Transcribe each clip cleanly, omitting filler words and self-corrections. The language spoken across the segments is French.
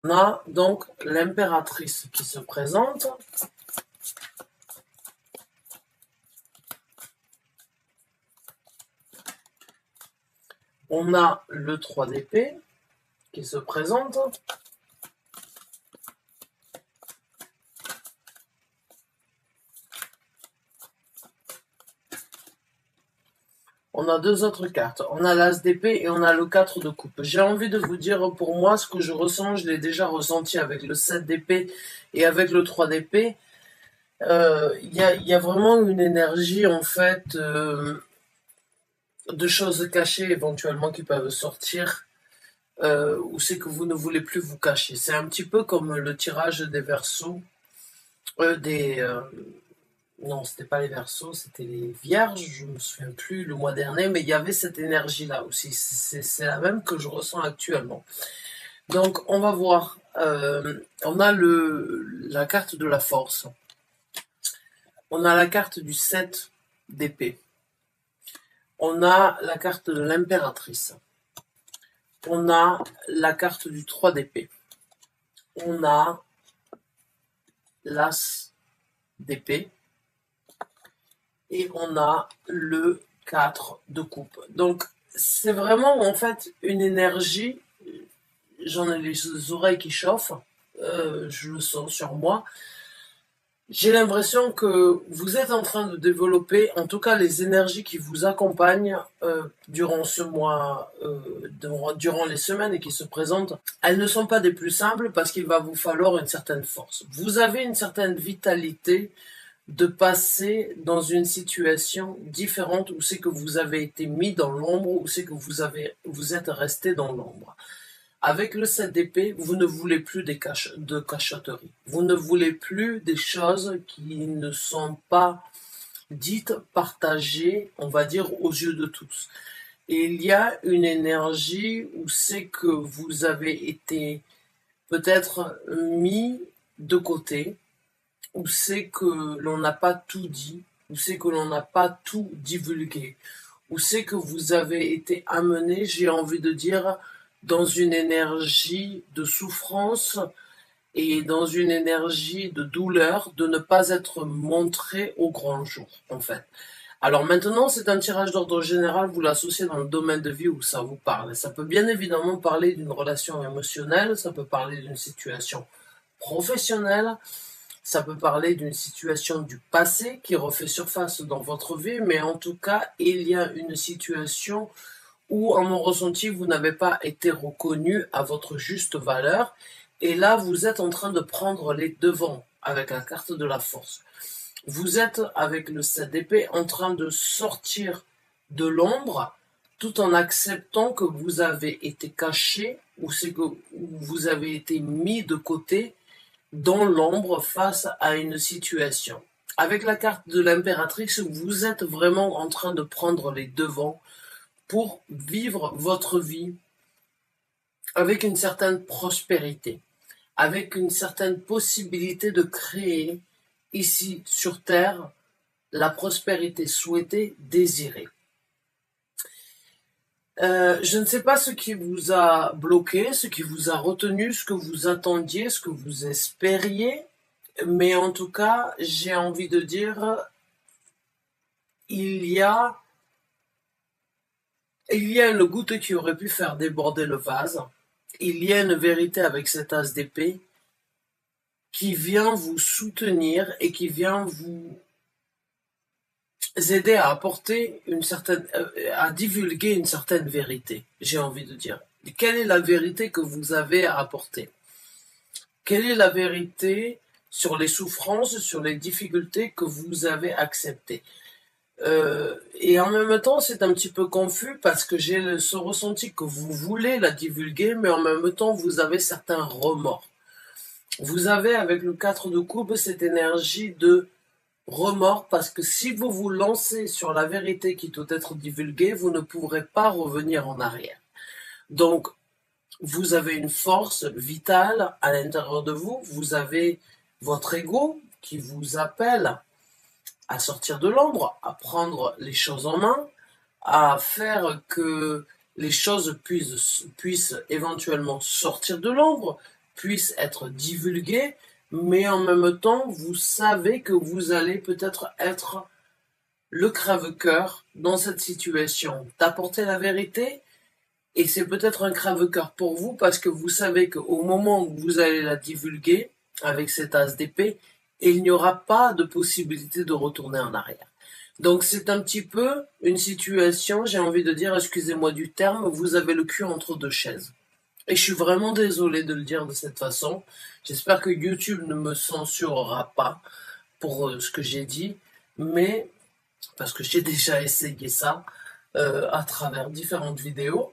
On a donc l'impératrice qui se présente. On a le 3 d'épée qui se présente. On a deux autres cartes. On a l'As d'épée et on a le 4 de coupe. J'ai envie de vous dire, pour moi, ce que je ressens, je l'ai déjà ressenti avec le 7 d'épée et avec le 3 d'épée. Il y a vraiment une énergie, en fait, de choses cachées éventuellement qui peuvent sortir. Ou c'est que vous ne voulez plus vous cacher. C'est un petit peu comme le tirage des Verseaux, non, c'était pas les Verseaux, c'était les Vierges, je me souviens plus le mois dernier, mais il y avait cette énergie-là aussi. C'est la même que je ressens actuellement. Donc, on va voir. On a la carte de la force. On a la carte du 7 d'épée. On a la carte de l'impératrice. On a la carte du 3 d'épée. On a l'As d'épée. Et on a le 4 de coupe. Donc, c'est vraiment, en fait, une énergie. J'en ai les oreilles qui chauffent. Je le sens sur moi. J'ai l'impression que vous êtes en train de développer, en tout cas les énergies qui vous accompagnent durant ce mois, durant les semaines et qui se présentent, elles ne sont pas des plus simples parce qu'il va vous falloir une certaine force. Vous avez une certaine vitalité de passer dans une situation différente où c'est que vous avez été mis dans l'ombre, où c'est que vous êtes resté dans l'ombre. Avec le 7 d'épée, vous ne voulez plus de cachotterie. Vous ne voulez plus des choses qui ne sont pas dites, partagées, on va dire, aux yeux de tous. Et il y a une énergie où c'est que vous avez été peut-être mis de côté, où c'est que l'on n'a pas tout dit, où c'est que l'on n'a pas tout divulgué, où c'est que vous avez été amené, j'ai envie de dire, dans une énergie de souffrance et dans une énergie de douleur de ne pas être montré au grand jour, en fait. Alors maintenant, c'est un tirage d'ordre général, vous l'associez dans le domaine de vie où ça vous parle. Ça peut bien évidemment parler d'une relation émotionnelle, ça peut parler d'une situation professionnelle, ça peut parler d'une situation du passé qui refait surface dans votre vie, mais en tout cas, il y a une situation où, à mon ressenti, vous n'avez pas été reconnu à votre juste valeur. Et là, vous êtes en train de prendre les devants avec la carte de la force. Vous êtes, avec le 7 d'épée, en train de sortir de l'ombre tout en acceptant que vous avez été caché ou c'est que vous avez été mis de côté dans l'ombre face à une situation. Avec la carte de l'impératrice, vous êtes vraiment en train de prendre les devants pour vivre votre vie avec une certaine prospérité, avec une certaine possibilité de créer ici sur Terre la prospérité souhaitée, désirée. Je ne sais pas ce qui vous a bloqué, ce qui vous a retenu, ce que vous attendiez, ce que vous espériez, mais en tout cas, j'ai envie de dire, il y a une goutte qui aurait pu faire déborder le vase. Il y a une vérité avec cet as d'épée qui vient vous soutenir et qui vient vous aider à apporter à divulguer une certaine vérité, j'ai envie de dire. Quelle est la vérité que vous avez à apporter? Quelle est la vérité sur les souffrances, sur les difficultés que vous avez acceptées? Et en même temps, c'est un petit peu confus parce que j'ai ce ressenti que vous voulez la divulguer, mais en même temps, vous avez certains remords. Vous avez, avec le 4 de coupe, cette énergie de remords parce que si vous vous lancez sur la vérité qui doit être divulguée, vous ne pourrez pas revenir en arrière. Donc, vous avez une force vitale à l'intérieur de vous, vous avez votre ego qui vous appelle à sortir de l'ombre, à prendre les choses en main, à faire que les choses puissent éventuellement sortir de l'ombre, puisse être divulgué, mais en même temps, vous savez que vous allez peut-être être le crève-cœur dans cette situation, d'apporter la vérité, et c'est peut-être un crève-cœur pour vous parce que vous savez qu'au moment où vous allez la divulguer avec cet as d'épée, il n'y aura pas de possibilité de retourner en arrière. Donc c'est un petit peu une situation, j'ai envie de dire, excusez-moi du terme, vous avez le cul entre deux chaises. Et je suis vraiment désolée de le dire de cette façon. J'espère que YouTube ne me censurera pas pour ce que j'ai dit, mais parce que j'ai déjà essayé ça à travers différentes vidéos,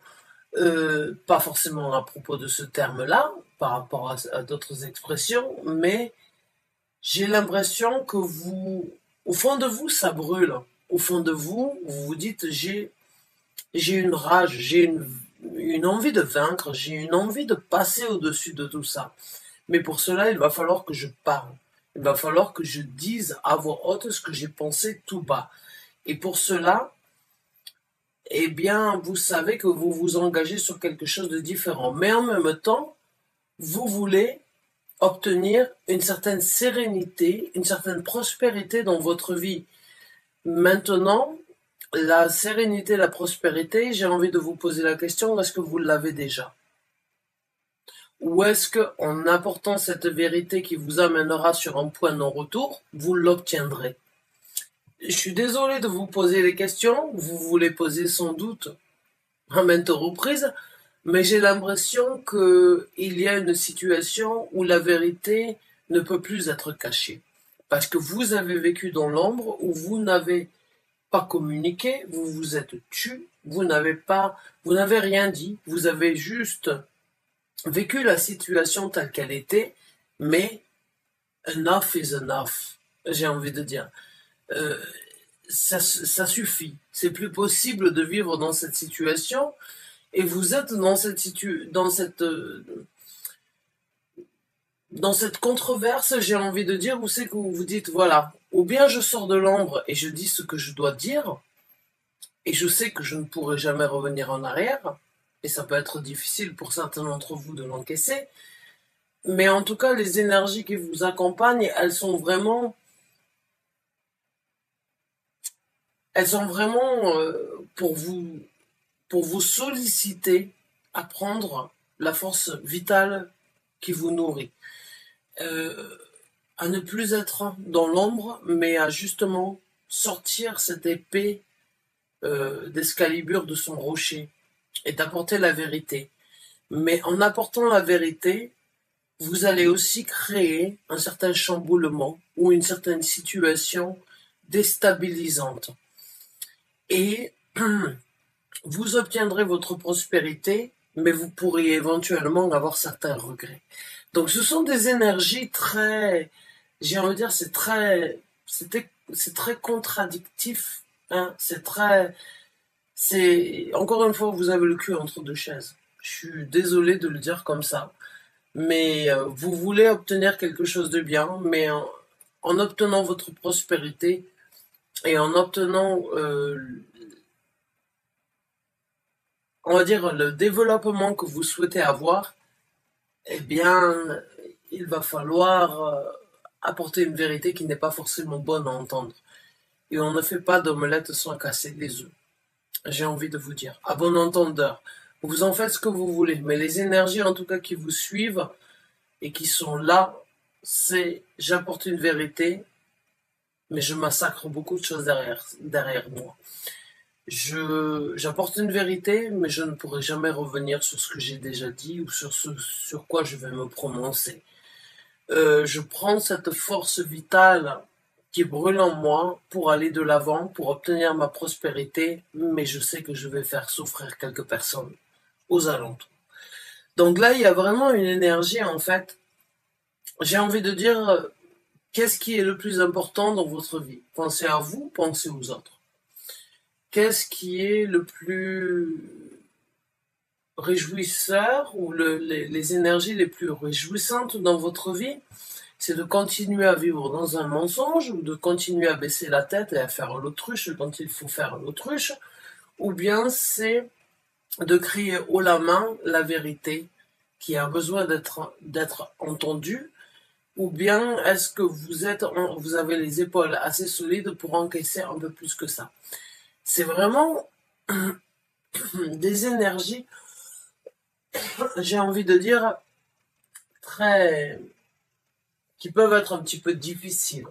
pas forcément à propos de ce terme-là, par rapport à d'autres expressions, mais j'ai l'impression que vous, au fond de vous, ça brûle. Au fond de vous, vous vous dites, j'ai une rage, j'ai une envie de vaincre, j'ai une envie de passer au-dessus de tout ça. Mais pour cela, il va falloir que je parle. Il va falloir que je dise à voix haute ce que j'ai pensé tout bas. Et pour cela, eh bien, vous savez que vous vous engagez sur quelque chose de différent. Mais en même temps, vous voulez obtenir une certaine sérénité, une certaine prospérité dans votre vie. Maintenant, la sérénité, la prospérité, j'ai envie de vous poser la question, est-ce que vous l'avez déjà? Ou est-ce qu'en apportant cette vérité qui vous amènera sur un point non-retour, vous l'obtiendrez? Je suis désolé de vous poser les questions, vous les posez sans doute à maintes reprises, mais j'ai l'impression qu'il y a une situation où la vérité ne peut plus être cachée. Parce que vous avez vécu dans l'ombre, où vous n'avez pas communiqué, vous vous êtes tu, vous n'avez rien dit, vous avez juste vécu la situation telle qu'elle était, mais enough is enough, j'ai envie de dire. Ça suffit. C'est plus possible de vivre dans cette situation, et vous êtes dans cette controverse, j'ai envie de dire, où c'est que vous vous dites, voilà, ou bien je sors de l'ombre et je dis ce que je dois dire, et je sais que je ne pourrai jamais revenir en arrière, et ça peut être difficile pour certains d'entre vous de l'encaisser, mais en tout cas, les énergies qui vous accompagnent, elles sont vraiment pour vous solliciter à prendre la force vitale qui vous nourrit. À ne plus être dans l'ombre, mais à justement sortir cette épée d'Excalibur de son rocher et d'apporter la vérité. Mais en apportant la vérité, vous allez aussi créer un certain chamboulement ou une certaine situation déstabilisante. Et vous obtiendrez votre prospérité, mais vous pourriez éventuellement avoir certains regrets. Donc ce sont des énergies très, j'ai envie de dire, c'est très contradictif, hein, encore une fois, vous avez le cul entre deux chaises. Je suis désolé de le dire comme ça, mais vous voulez obtenir quelque chose de bien, mais en obtenant votre prospérité et en obtenant, on va dire, le développement que vous souhaitez avoir, eh bien, il va falloir apporter une vérité qui n'est pas forcément bonne à entendre. Et on ne fait pas d'omelette sans casser les œufs. J'ai envie de vous dire, à bon entendeur, vous en faites ce que vous voulez, mais les énergies en tout cas qui vous suivent et qui sont là, c'est j'apporte une vérité, mais je massacre beaucoup de choses derrière moi. J'apporte une vérité, mais je ne pourrai jamais revenir sur ce que j'ai déjà dit ou sur ce sur quoi je vais me prononcer. Je prends cette force vitale qui brûle en moi pour aller de l'avant, pour obtenir ma prospérité, mais je sais que je vais faire souffrir quelques personnes aux alentours. Donc là, il y a vraiment une énergie, en fait. J'ai envie de dire, qu'est-ce qui est le plus important dans votre vie? Pensez à vous, pensez aux autres. Qu'est-ce qui est le plus réjouisseur ou les énergies les plus réjouissantes dans votre vie? C'est de continuer à vivre dans un mensonge ou de continuer à baisser la tête et à faire l'autruche quand il faut faire l'autruche, ou bien c'est de crier haut la main la vérité qui a besoin d'être entendu, ou bien est-ce que vous avez les épaules assez solides pour encaisser un peu plus que ça? C'est vraiment des énergies, j'ai envie de dire, très, qui peuvent être un petit peu difficiles.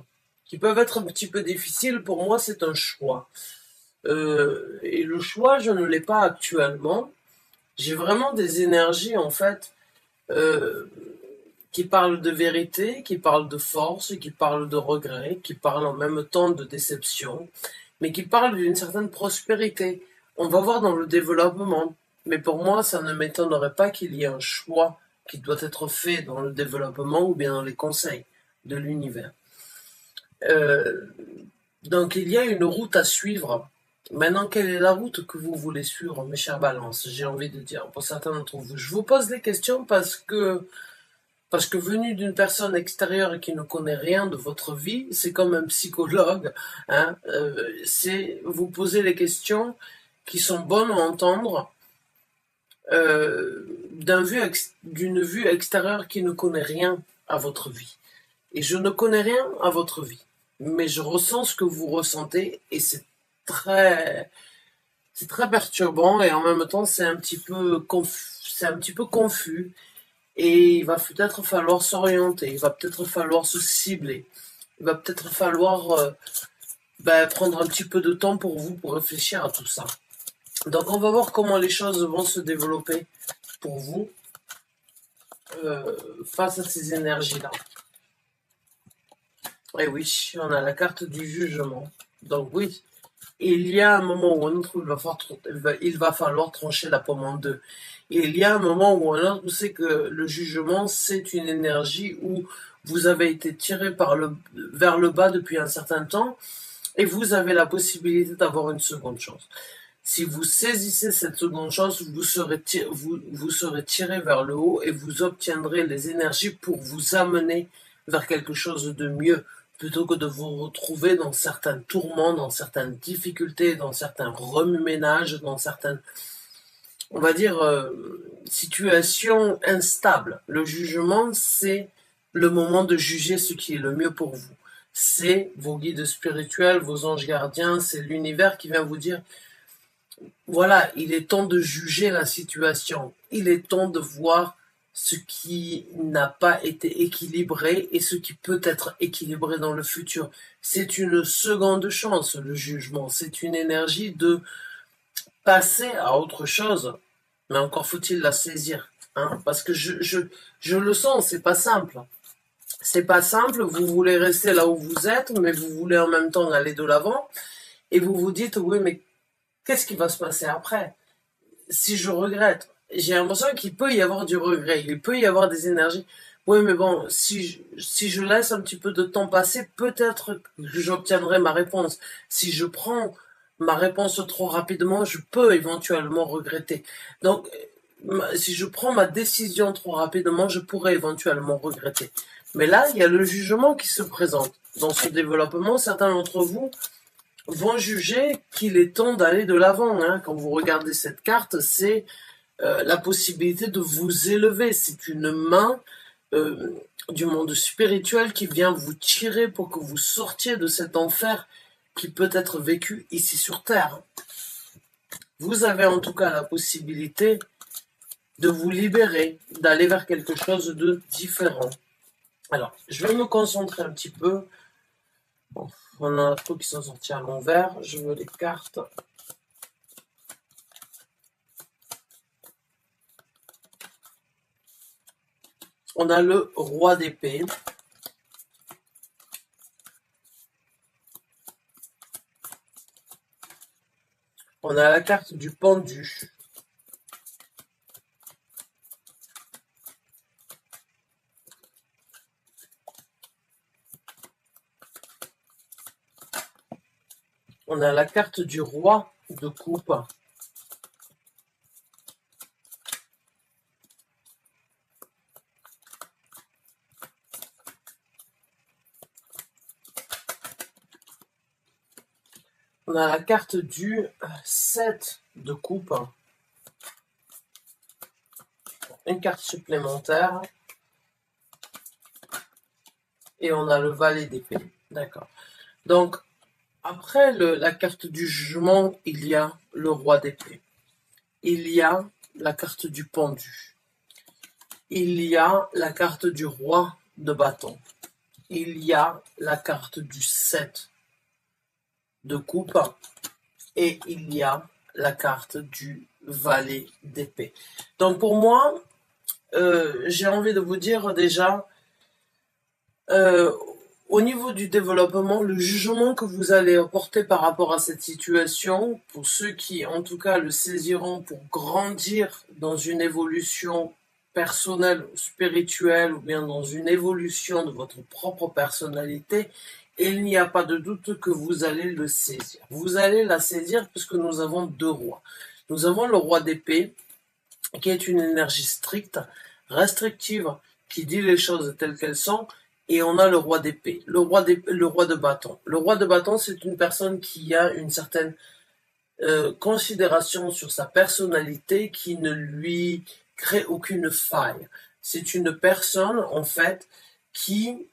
Qui peuvent être un petit peu difficiles, pour moi, c'est un choix. Et le choix, je ne l'ai pas actuellement. J'ai vraiment des énergies, en fait, euh, qui parlent de vérité, qui parlent de force, qui parlent de regret, qui parlent en même temps de déception, mais qui parlent d'une certaine prospérité. On va voir dans le développement. Mais pour moi, ça ne m'étonnerait pas qu'il y ait un choix qui doit être fait dans le développement ou bien dans les conseils de l'univers. Euh, donc il y a une route à suivre. Maintenant, quelle est la route que vous voulez suivre, mes chers balances? J'ai envie de dire pour certains d'entre vous. Je vous pose des questions parce que venu d'une personne extérieure et qui ne connaît rien de votre vie, c'est comme un psychologue. Hein, c'est vous poser les questions qui sont bonnes à entendre d'une vue extérieure qui ne connaît rien à votre vie. Et je ne connais rien à votre vie, mais je ressens ce que vous ressentez et c'est très perturbant et en même temps c'est un petit peu confus et il va peut-être falloir s'orienter, il va peut-être falloir se cibler, il va peut-être falloir prendre un petit peu de temps pour vous pour réfléchir à tout ça. Donc on va voir comment les choses vont se développer pour vous face à ces énergies-là. Et oui, on a la carte du jugement. Donc oui, il y a un moment ou un autre où il va falloir trancher la pomme en deux. Et il y a un moment ou un autre où c'est que le jugement, c'est une énergie où vous avez été tiré vers le bas depuis un certain temps et vous avez la possibilité d'avoir une seconde chance. Si vous saisissez cette seconde chance, vous serez tiré vers le haut et vous obtiendrez les énergies pour vous amener vers quelque chose de mieux, plutôt que de vous retrouver dans certains tourments, dans certaines difficultés, dans certains remue-ménages, dans certaines, on va dire, situations instables. Le jugement, c'est le moment de juger ce qui est le mieux pour vous. C'est vos guides spirituels, vos anges gardiens, c'est l'univers qui vient vous dire voilà, il est temps de juger la situation. Il est temps de voir ce qui n'a pas été équilibré et ce qui peut être équilibré dans le futur. C'est une seconde chance, le jugement. C'est une énergie de passer à autre chose. Mais encore faut-il la saisir. Hein, parce que je le sens, c'est pas simple. C'est pas simple, vous voulez rester là où vous êtes, mais vous voulez en même temps aller de l'avant. Et vous vous dites, oui, mais qu'est-ce qui va se passer après? Si je regrette, j'ai l'impression qu'il peut y avoir du regret, il peut y avoir des énergies. Oui, mais bon, si je laisse un petit peu de temps passer, peut-être que j'obtiendrai ma réponse. Si je prends ma réponse trop rapidement, je peux éventuellement regretter. Donc, si je prends ma décision trop rapidement, je pourrais éventuellement regretter. Mais là, il y a le jugement qui se présente. Dans ce développement, certains d'entre vous vont juger qu'il est temps d'aller de l'avant. Hein. Quand vous regardez cette carte, c'est la possibilité de vous élever. C'est une main du monde spirituel qui vient vous tirer pour que vous sortiez de cet enfer qui peut être vécu ici sur Terre. Vous avez en tout cas la possibilité de vous libérer, d'aller vers quelque chose de différent. Alors, je vais me concentrer un petit peu. Bon, on a trop qui sont sortis à l'envers. Je veux les cartes. On a le roi d'épée. On a la carte du pendu. On a la carte du roi de coupe. On a la carte du 7 de coupe. une carte supplémentaire. Et on a le valet d'épée. D'accord. Donc, après la carte du jugement, il y a le roi d'épée. Il y a la carte du pendu. Il y a la carte du roi de bâton. Il y a la carte du 7 de coupe. Et il y a la carte du valet d'épée. Donc pour moi, j'ai envie de vous dire déjà, au niveau du développement, le jugement que vous allez apporter par rapport à cette situation, pour ceux qui en tout cas le saisiront pour grandir dans une évolution personnelle, spirituelle, ou bien dans une évolution de votre propre personnalité, il n'y a pas de doute que vous allez le saisir. Vous allez la saisir puisque nous avons deux rois. Nous avons le roi d'épée, qui est une énergie stricte, restrictive, qui dit les choses telles qu'elles sont, et on a le roi d'épée, le roi de bâton. Le roi de bâton, c'est une personne qui a une certaine considération sur sa personnalité, qui ne lui crée aucune faille. C'est une personne, en fait, qui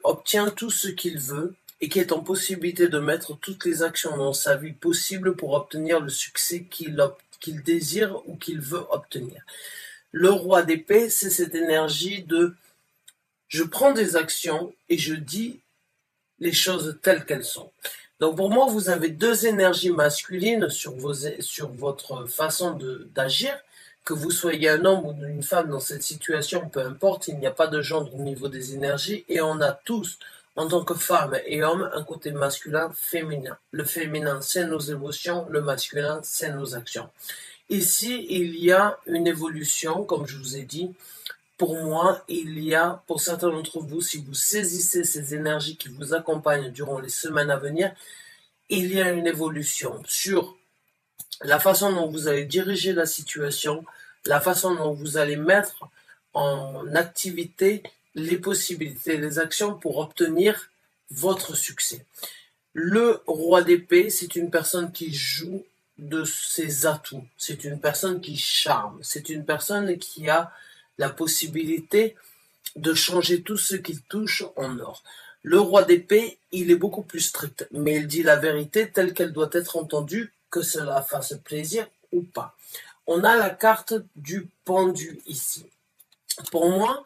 obtient tout ce qu'il veut et qui est en possibilité de mettre toutes les actions dans sa vie possibles pour obtenir le succès qu'il désire ou qu'il veut obtenir. Le roi d'épée, c'est cette énergie de je prends des actions et je dis les choses telles qu'elles sont. Donc pour moi, vous avez deux énergies masculines sur votre façon d'agir. Que vous soyez un homme ou une femme dans cette situation, peu importe, il n'y a pas de genre au niveau des énergies et on a tous, en tant que femmes et hommes, un côté masculin, féminin. Le féminin, c'est nos émotions, le masculin, c'est nos actions. Ici, il y a une évolution, comme je vous ai dit. Pour moi, il y a, pour certains d'entre vous, si vous saisissez ces énergies qui vous accompagnent durant les semaines à venir, il y a une évolution sur la façon dont vous allez diriger la situation, la façon dont vous allez mettre en activité les possibilités, les actions pour obtenir votre succès. Le roi d'épée, c'est une personne qui joue de ses atouts. C'est une personne qui charme. C'est une personne qui a la possibilité de changer tout ce qu'il touche en or. Le roi d'épée, il est beaucoup plus strict, mais il dit la vérité telle qu'elle doit être entendue, que cela fasse plaisir ou pas. On a la carte du pendu ici. Pour moi,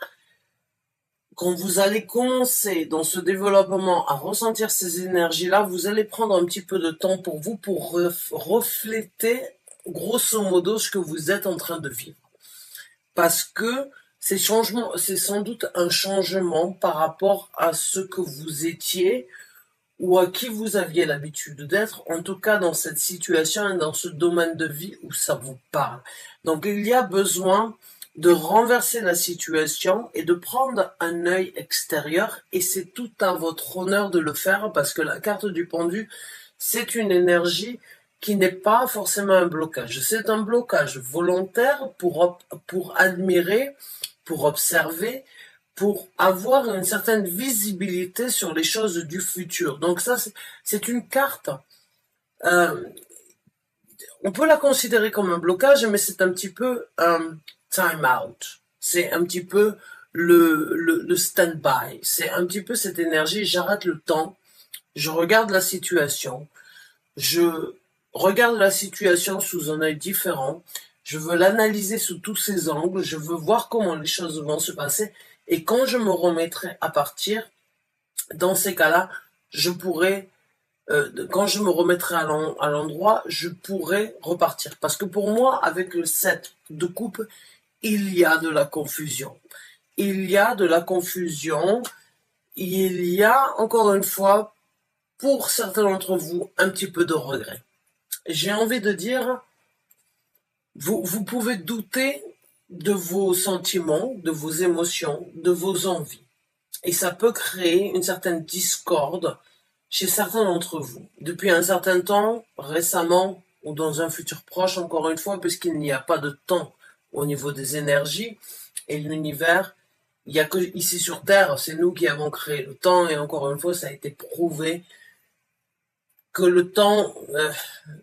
quand vous allez commencer dans ce développement à ressentir ces énergies-là, vous allez prendre un petit peu de temps pour vous pour refléter grosso modo ce que vous êtes en train de vivre. Parce que ces changements, c'est sans doute un changement par rapport à ce que vous étiez ou à qui vous aviez l'habitude d'être, en tout cas dans cette situation et dans ce domaine de vie où ça vous parle. Donc il y a besoin de renverser la situation et de prendre un œil extérieur, et c'est tout à votre honneur de le faire parce que la carte du pendu, c'est une énergie qui n'est pas forcément un blocage. C'est un blocage volontaire pour admirer, pour observer, pour avoir une certaine visibilité sur les choses du futur. Donc ça, c'est une carte. On peut la considérer comme un blocage, mais c'est un petit peu un time out. C'est un petit peu le stand-by. C'est un petit peu cette énergie, j'arrête le temps, je regarde la situation, je regarde la situation sous un œil différent, je veux l'analyser sous tous ses angles, je veux voir comment les choses vont se passer, et quand je me remettrai à partir, dans ces cas-là, je pourrai, quand je me remettrai à l'endroit, je pourrai repartir. Parce que pour moi, avec le 7 de coupe, il y a de la confusion. Il y a de la confusion, il y a, encore une fois, pour certains d'entre vous, un petit peu de regret. J'ai envie de dire, vous pouvez douter de vos sentiments, de vos émotions, de vos envies. Et ça peut créer une certaine discorde chez certains d'entre vous. Depuis un certain temps, récemment, ou dans un futur proche, encore une fois, puisqu'il n'y a pas de temps au niveau des énergies et l'univers, il n'y a que ici sur Terre, c'est nous qui avons créé le temps, et encore une fois, ça a été prouvé que le temps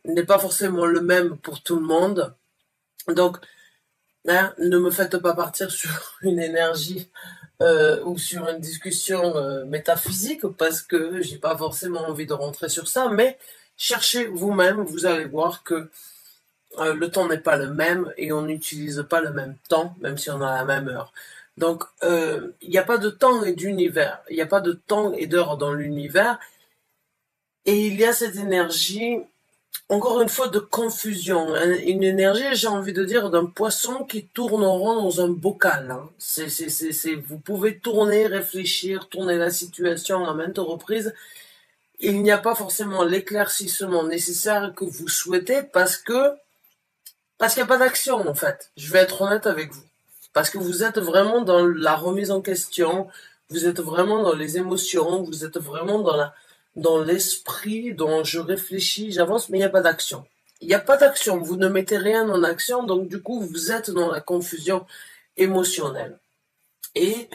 n'est pas forcément le même pour tout le monde. Donc, Hein, ne me faites pas partir sur une énergie ou sur une discussion métaphysique parce que j'ai pas forcément envie de rentrer sur ça, mais cherchez vous-même, vous allez voir que le temps n'est pas le même et on n'utilise pas le même temps, même si on a la même heure. Donc, il n'y a pas de temps et d'univers, il n'y a pas de temps et d'heure dans l'univers, et il y a cette énergie, encore une fois, de confusion. Une énergie, j'ai envie de dire, d'un poisson qui tourne en rond dans un bocal. Hein. Vous pouvez tourner, réfléchir, tourner la situation à maintes reprises. Il n'y a pas forcément l'éclaircissement nécessaire que vous souhaitez parce qu'il n'y a pas d'action, en fait. Je vais être honnête avec vous. Parce que vous êtes vraiment dans la remise en question, vous êtes vraiment dans les émotions, vous êtes vraiment dans l'esprit, dont je réfléchis, j'avance, mais il n'y a pas d'action. Il n'y a pas d'action, vous ne mettez rien en action, donc du coup, vous êtes dans la confusion émotionnelle. Et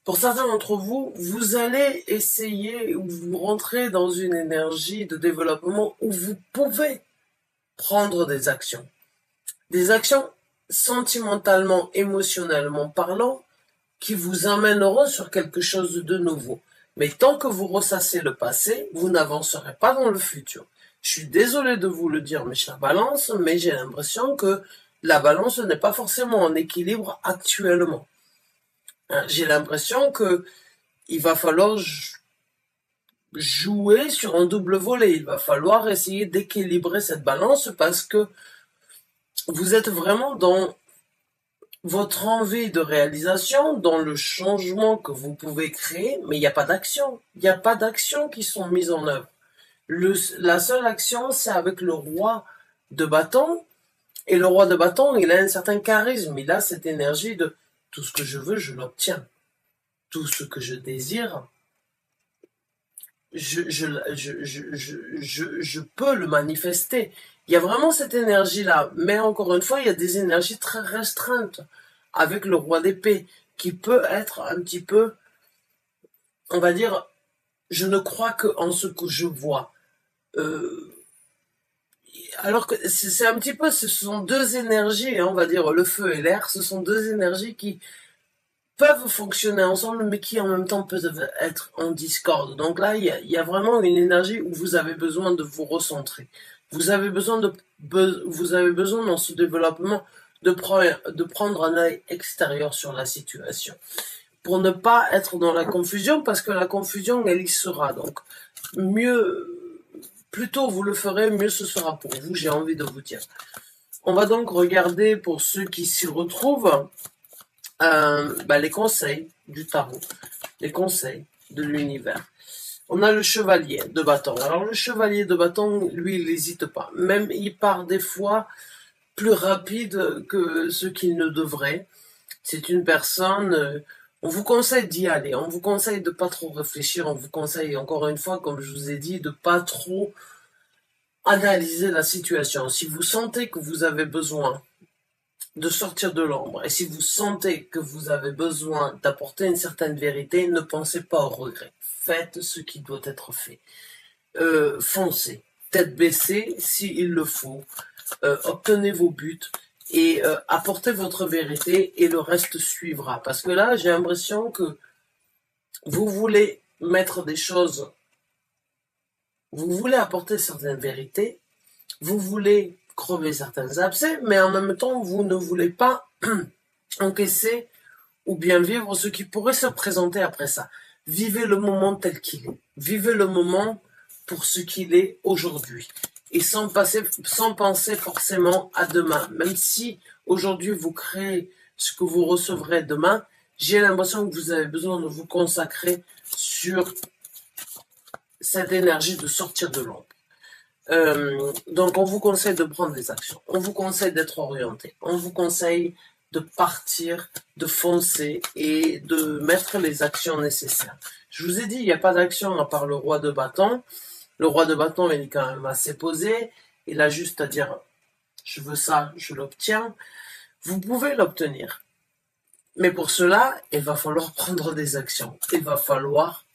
pour certains d'entre vous, vous allez essayer, ou vous rentrez dans une énergie de développement où vous pouvez prendre des actions. Des actions sentimentalement, émotionnellement parlant, qui vous amèneront sur quelque chose de nouveau. Mais tant que vous ressassez le passé, vous n'avancerez pas dans le futur. Je suis désolé de vous le dire, mes chers balances, mais j'ai l'impression que la balance n'est pas forcément en équilibre actuellement. J'ai l'impression que il va falloir jouer sur un double volet. Il va falloir essayer d'équilibrer cette balance parce que vous êtes vraiment dans votre envie de réalisation, dans le changement que vous pouvez créer, mais il n'y a pas d'action. Il n'y a pas d'action qui sont mises en œuvre. La seule action, c'est avec le roi de bâton. Et le roi de bâton, il a un certain charisme. Il a cette énergie de tout ce que je veux, je l'obtiens. Tout ce que je désire, je peux le manifester. Il y a vraiment cette énergie-là. Mais encore une fois, il y a des énergies très restreintes avec le roi d'épée qui peut être un petit peu, on va dire, je ne crois que en ce que je vois. Euh, alors que c'est un petit peu, ce sont deux énergies, hein, on va dire le feu et l'air, ce sont deux énergies qui peuvent fonctionner ensemble, mais qui en même temps peuvent être en discorde. Donc là, il y a vraiment une énergie où vous avez besoin de vous recentrer. Vous avez besoin vous avez besoin dans ce développement de prendre un œil extérieur sur la situation. Pour ne pas être dans la confusion, parce que la confusion, elle y sera. Donc, plus tôt vous le ferez, mieux ce sera pour vous, j'ai envie de vous dire. On va donc regarder pour ceux qui s'y retrouvent, les conseils du tarot, les conseils de l'univers. On a le chevalier de bâton. Alors le chevalier de bâton, lui, il n'hésite pas. Même il part des fois plus rapide que ce qu'il ne devrait. C'est une personne, on vous conseille d'y aller, on vous conseille de pas trop réfléchir, on vous conseille encore une fois, comme je vous ai dit, de pas trop analyser la situation. Si vous sentez que vous avez besoin de sortir de l'ombre, et si vous sentez que vous avez besoin d'apporter une certaine vérité, ne pensez pas au regret. Faites ce qui doit être fait. Foncez, tête baissée, s'il le faut. Obtenez vos buts et apportez votre vérité et le reste suivra. Parce que là, j'ai l'impression que vous voulez mettre des choses, vous voulez apporter certaines vérités, vous voulez crever certains abcès, mais en même temps, vous ne voulez pas encaisser ou bien vivre ce qui pourrait se présenter après ça. Vivez le moment tel qu'il est. Vivez le moment pour ce qu'il est aujourd'hui. Et sans penser forcément à demain. Même si aujourd'hui vous créez ce que vous recevrez demain, j'ai l'impression que vous avez besoin de vous consacrer sur cette énergie de sortir de l'ombre. Donc on vous conseille de prendre des actions, on vous conseille d'être orienté, on vous conseille de partir, de foncer et de mettre les actions nécessaires. Je vous ai dit, il n'y a pas d'action à part le roi de bâton. Le roi de bâton, il est quand même assez posé, il a juste à dire je veux ça, je l'obtiens. Vous pouvez l'obtenir, mais pour cela, il va falloir prendre des actions, il va falloir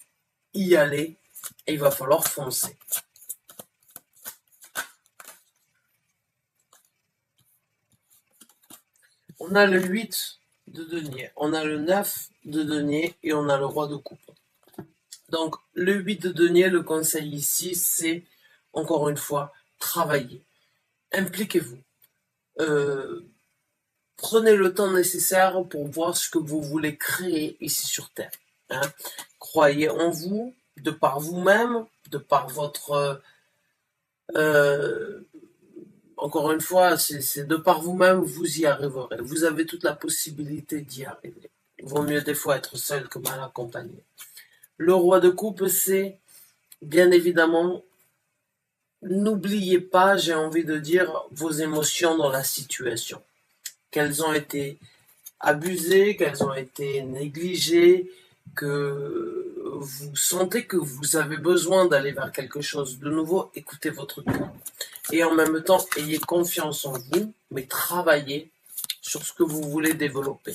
y aller et il va falloir foncer. On a le 8 de denier, on a le 9 de denier et on a le roi de coupe. Donc, le 8 de denier, le conseil ici, c'est, encore une fois, travailler. Impliquez-vous. Prenez le temps nécessaire pour voir ce que vous voulez créer ici sur Terre. Hein. Croyez en vous, de par vous-même, de par votre... encore une fois, c'est de par vous-même, vous y arriverez. Vous avez toute la possibilité d'y arriver. Il vaut mieux des fois être seul que mal accompagné. Le roi de coupe, c'est, bien évidemment, n'oubliez pas, j'ai envie de dire, vos émotions dans la situation. Qu'elles ont été abusées, qu'elles ont été négligées, que vous sentez que vous avez besoin d'aller vers quelque chose de nouveau, écoutez votre cœur. Et en même temps, ayez confiance en vous, mais travaillez sur ce que vous voulez développer.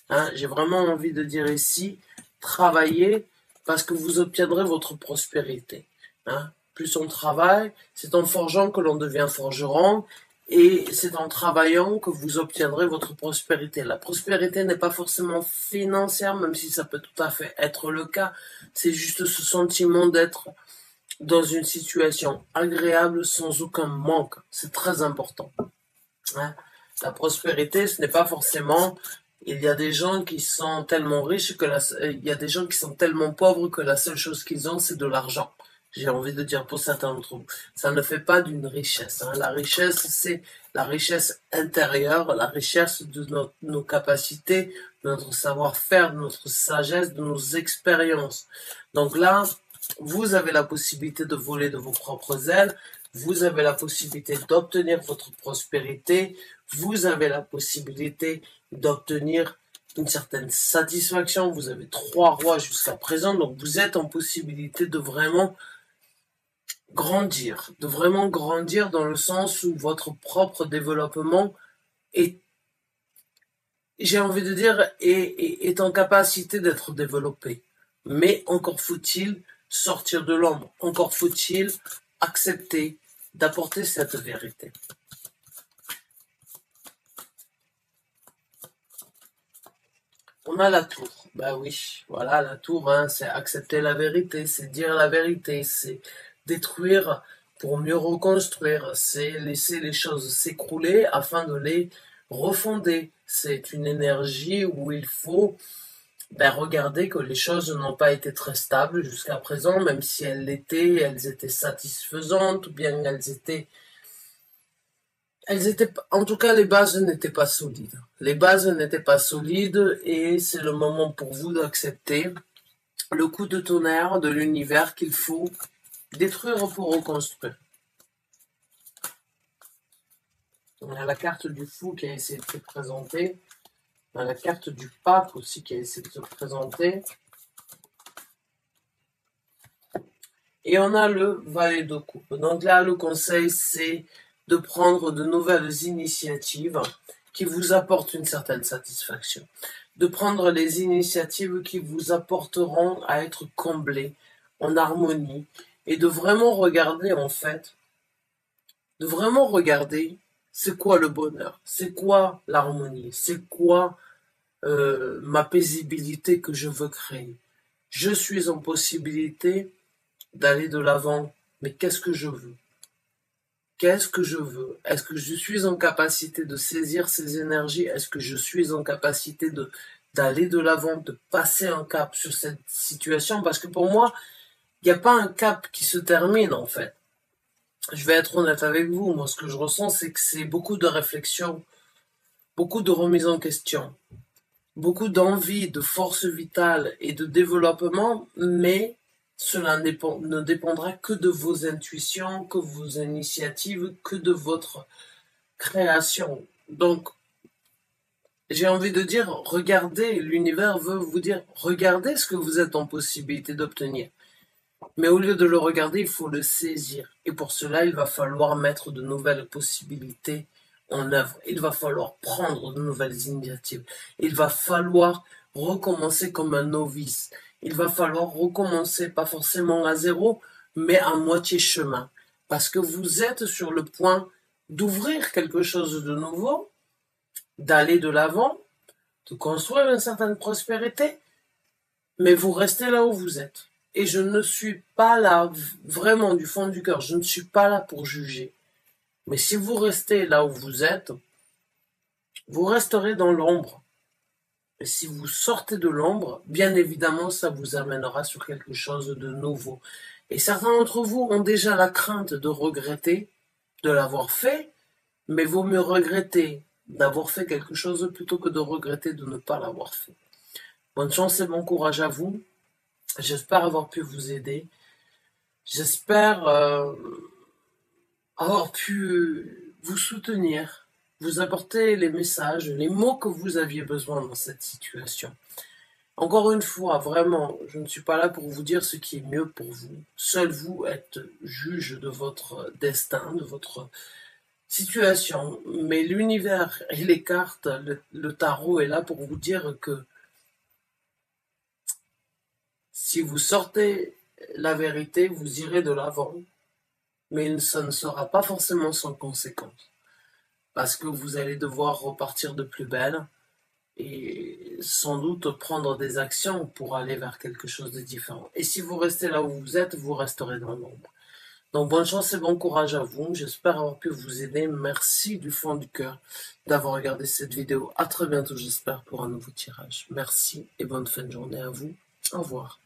Hein, j'ai vraiment envie de dire ici, travaillez parce que vous obtiendrez votre prospérité. Hein. Plus on travaille, c'est en forgeant que l'on devient forgeron, et c'est en travaillant que vous obtiendrez votre prospérité. La prospérité n'est pas forcément financière, même si ça peut tout à fait être le cas. C'est juste ce sentiment d'être dans une situation agréable sans aucun manque. C'est très important. Hein. La prospérité, ce n'est pas forcément... Il y a des gens qui sont tellement riches que il y a des gens qui sont tellement pauvres que la seule chose qu'ils ont, c'est de l'argent. J'ai envie de dire pour certains d'entre vous. Ça ne fait pas d'une richesse. Hein. La richesse, c'est la richesse intérieure, la richesse de nos capacités, de notre savoir-faire, de notre sagesse, de nos expériences. Donc là, vous avez la possibilité de voler de vos propres ailes, vous avez la possibilité d'obtenir votre prospérité, vous avez la possibilité d'obtenir une certaine satisfaction. Vous avez 3 rois jusqu'à présent, donc vous êtes en possibilité de vraiment grandir, dans le sens où votre propre développement est, j'ai envie de dire, est en capacité d'être développé. Mais encore faut-il sortir de l'ombre, encore faut-il accepter d'apporter cette vérité. On a la tour. Ben oui, voilà, la tour, hein, c'est accepter la vérité, c'est dire la vérité, c'est détruire pour mieux reconstruire, c'est laisser les choses s'écrouler afin de les refonder. C'est une énergie où il faut regarder que les choses n'ont pas été très stables jusqu'à présent, même si elles étaient satisfaisantes, ou bien en tout cas, les bases n'étaient pas solides. Les bases n'étaient pas solides et c'est le moment pour vous d'accepter le coup de tonnerre de l'univers qu'il faut détruire pour reconstruire. On a la carte du fou qui a essayé de se présenter. On a la carte du pape aussi qui a essayé de se présenter. Et on a le valet de coupe. Donc là, le conseil, c'est de prendre de nouvelles initiatives qui vous apportent une certaine satisfaction. De prendre les initiatives qui vous apporteront à être comblés, en harmonie, et de vraiment regarder, en fait, c'est quoi le bonheur, c'est quoi l'harmonie, c'est quoi ma paisibilité que je veux créer. Je suis en possibilité d'aller de l'avant, mais qu'est-ce que je veux? Qu'est-ce que je veux? Est-ce que je suis en capacité de saisir ces énergies? Est-ce que je suis en capacité d'aller de l'avant, de passer un cap sur cette situation? Parce que pour moi, il n'y a pas un cap qui se termine, en fait. Je vais être honnête avec vous. Moi, ce que je ressens, c'est que c'est beaucoup de réflexion, beaucoup de remise en question, beaucoup d'envie, de force vitale et de développement, mais cela ne dépendra que de vos intuitions, que de vos initiatives, que de votre création. Donc, j'ai envie de dire, regardez, l'univers veut vous dire, regardez ce que vous êtes en possibilité d'obtenir. Mais au lieu de le regarder, il faut le saisir. Et pour cela, il va falloir mettre de nouvelles possibilités en œuvre. Il va falloir prendre de nouvelles initiatives. Il va falloir recommencer comme un novice. Il va falloir recommencer, pas forcément à zéro, mais à moitié chemin. Parce que vous êtes sur le point d'ouvrir quelque chose de nouveau, d'aller de l'avant, de construire une certaine prospérité, mais vous restez là où vous êtes. Et je ne suis pas là, vraiment du fond du cœur, je ne suis pas là pour juger. Mais si vous restez là où vous êtes, vous resterez dans l'ombre. Et si vous sortez de l'ombre, bien évidemment, ça vous amènera sur quelque chose de nouveau. Et certains d'entre vous ont déjà la crainte de regretter de l'avoir fait, mais vaut mieux regretter d'avoir fait quelque chose plutôt que de regretter de ne pas l'avoir fait. Bonne chance et bon courage à vous. J'espère avoir pu vous aider. J'espère avoir pu vous soutenir, vous apporter les messages, les mots que vous aviez besoin dans cette situation. Encore une fois, vraiment, je ne suis pas là pour vous dire ce qui est mieux pour vous. Seul vous êtes juge de votre destin, de votre situation. Mais l'univers et les cartes, le tarot est là pour vous dire que si vous sortez la vérité, vous irez de l'avant. Mais ça ne sera pas forcément sans conséquence. Parce que vous allez devoir repartir de plus belle et sans doute prendre des actions pour aller vers quelque chose de différent. Et si vous restez là où vous êtes, vous resterez dans l'ombre. Donc bonne chance et bon courage à vous. J'espère avoir pu vous aider. Merci du fond du cœur d'avoir regardé cette vidéo. À très bientôt, j'espère, pour un nouveau tirage. Merci et bonne fin de journée à vous. Au revoir.